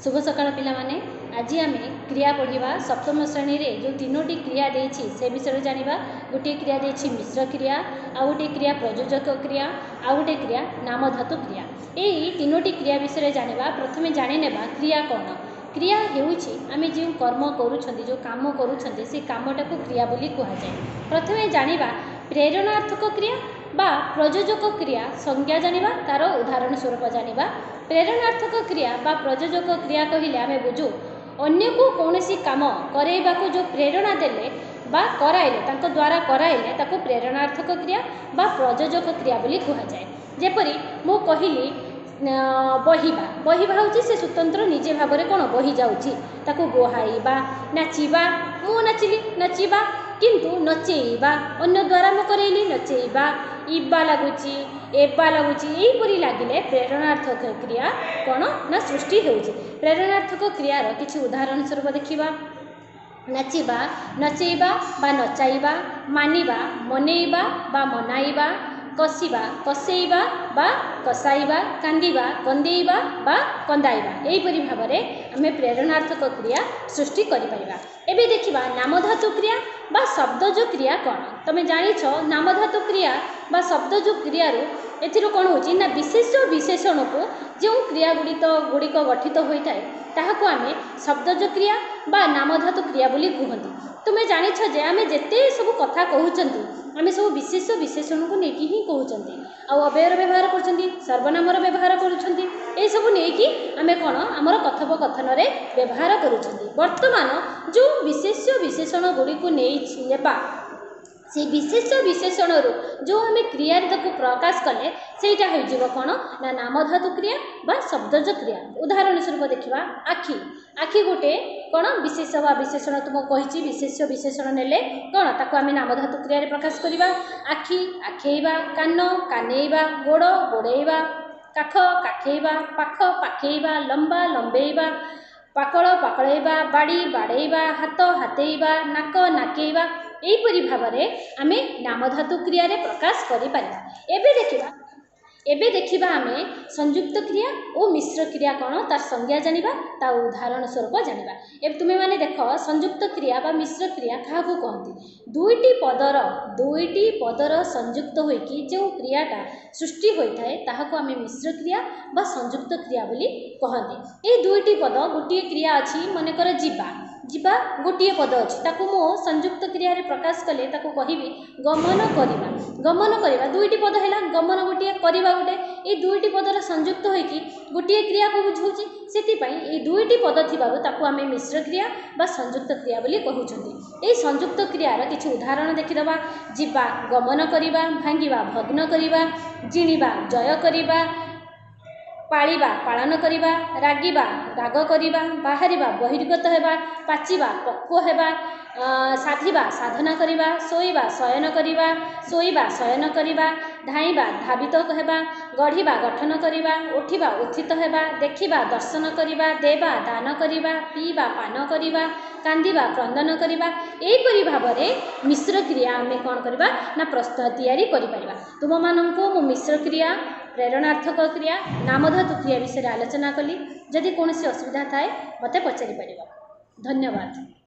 शुभ सकाळ पिलामाने आज आम क्रिया पढ़ा सप्तम श्रेणी रे जो तीनोटी क्रिया देछि से विषय जानिबा। गोटे क्रिया देछि मिश्र क्रिया, आ गोटे क्रिया प्रयोजक क्रिया, आ गोटे क्रिया नामधातु क्रिया। यही तीनोटी क्रिया विषय जानिबा। प्रथमे जानि नेबा क्रिया कौन। क्रिया हेउछि आमे जो कर्म करूछंती, जो काम करूछंती, से कामटाको क्रिया बोली कहा जाए। प्रथमे जानिबा प्रेरणार्थक क्रिया बा प्रयोजक क्रिया संज्ञा जानिबा, तार उदाहरण स्वरूप जानिबा। प्रेरणार्थक क्रिया बा प्रयोजक क्रिया कहिले आमे बुझू अन्य को कौनसी काम कराइबाको जो प्रेरणा देले बा कराइले, तांको द्वारा कराइले ताको प्रेरणार्थक क्रिया बा प्रयोजक क्रिया बोली कहा जाए। जेपरि मु कहिली बहिबा, बहिबा होची से स्वतंत्र निजे भाव में कौन बही जाउची, ताको गोहाइबा, नाचिबा, मु नाचिली नाचिबा, किंतु नचेइबा अन्य द्वारा मु करैली नचेइबा, इबा लगुची एबा लगुची, यहीपरि लगिले प्रेरणार्थक क्रिया कौन ना सृष्टि होउची। प्रेरणार्थक क्रियार किछि उदाहरण स्वरूप देखिबा। नाचिबा नचेइबा बा नचाइबा, मानिबा मनेइबा बा मनाइबा, कसिबा कसेइबा बा कसाइबा, कांदिबा कंदेइबा बा कंदाइबा, यहीपरि भाव में आमे प्रेरणार्थक क्रिया सृष्टि करि परिबा। एबे देखिबा नामधातु क्रिया बा शब्दज क्रिया कौन। तमे जानिछ नामधातु क्रिया बा शब्दज क्रिया एथिरो कौन होची ना विशेष विशेषण को जो क्रिया गुड़िक गठित होता है ताहाको आमे शब्दज क्रिया बा नामधातु क्रिया बोली कहते। तुमे जानिछ जे आमे जेते सब कथा कहउचंती आमे सब विशेष विशेषण को नेकी ही कहउचंती, आ अव्ययर व्यवहार करचंती, सर्वनामर व्यवहार करूछंती, ए सब नेकी आमे कोन हमर कथोपकथन रे व्यवहार करूछंती। वर्तमान जो विशेष विशेषण गुड़ी को नेबा से विशेष विशेषण जो आम क्रिया प्रकाश कले सेटा हो कौन ना नामधातु क्रिया बा शब्दज क्रिया। उदाहरण स्वरूप देखिबा आखि, आखि गोटे कौन विशेष बा विशेषण तुम कही विशेष विशेषण नेले कौन ताको आम नामधातु क्रिया प्रकाश करवा। आखि आखेइबा, कान कानेइबा, गोड़ गोड़ेइबा, काख काखेइबा, पाख पाखेइबा, लंबा लंबेइबा, पाकल पाकड़ेइबा, बाड़ी बाड़ेइबा, हाथ हातेइबा, नाक नाकेइबा, यहीपरि भाव में आमे नामधातु क्रिया रे प्रकाश करि परिबा। एबे देखिबा आमे संयुक्त क्रिया और मिश्र क्रिया कौन तार संज्ञा जानिबा, ता उदाहरण स्वरूप जानिबा। एबे तुमे माने देख संयुक्त क्रिया बा मिश्र क्रिया काहाकू कहती। दुईटी पदर संयुक्त होइकी जो क्रियाटा सृष्टि होता है ताहाकू आमे मिश्र क्रिया बा संयुक्त क्रिया बोली कहती। ए दुईटी पद गोटे क्रिया अछि मानेकर जीवा, जीवा गोटे पद अच्छी ताकू मो संयुक्त क्रिया रे प्रकाश कले ताकू कहिबी गमन करिबा। गमन करिबा दुईटी पद हैला, गमन गोटे करिबा गोटे, ए दुईटी पदर संयुक्त होइकी गोटे क्रिया को बुझाउची। सेति पई ए दुईटी पद थिबारु ताकू आमे मिश्र क्रिया बा संयुक्त क्रिया बोली कहउछंती। ए संयुक्त क्रियार किछि उदाहरण देखिदबा। जीवा गमन करिबा, भांगिबा भग्न करिबा, जिणिबा जय करिबा, पालिबा पालन करिबा, रागिबा राग करिबा, बाहरिबा बहिर्गत हेबा, पाचिबा पक्व हेबा, साधिबा साधना करिबा, सोइबा शयन करिबा, सोइबा शयन करिबा, धाइबा धावित हेबा, गढ़िबा गठन करिबा, उठिबा उत्थित हेबा, देखिबा दर्शन करिबा, देबा दान करिबा, पीबा पान करिबा, कांदिबा क्रंदन करिबा, एहीपरि भाव में मिश्र क्रिया आमे कोन करिबा ना प्रस्तुत तैयारी करि परिबा। तुम माननको मु मिश्र क्रिया, प्रेरणार्थक क्रिया, नामधातु क्रिया विषय आलोचना कली। जदि कौन असुविधा थाए मते पचारि परिबा। धन्यवाद।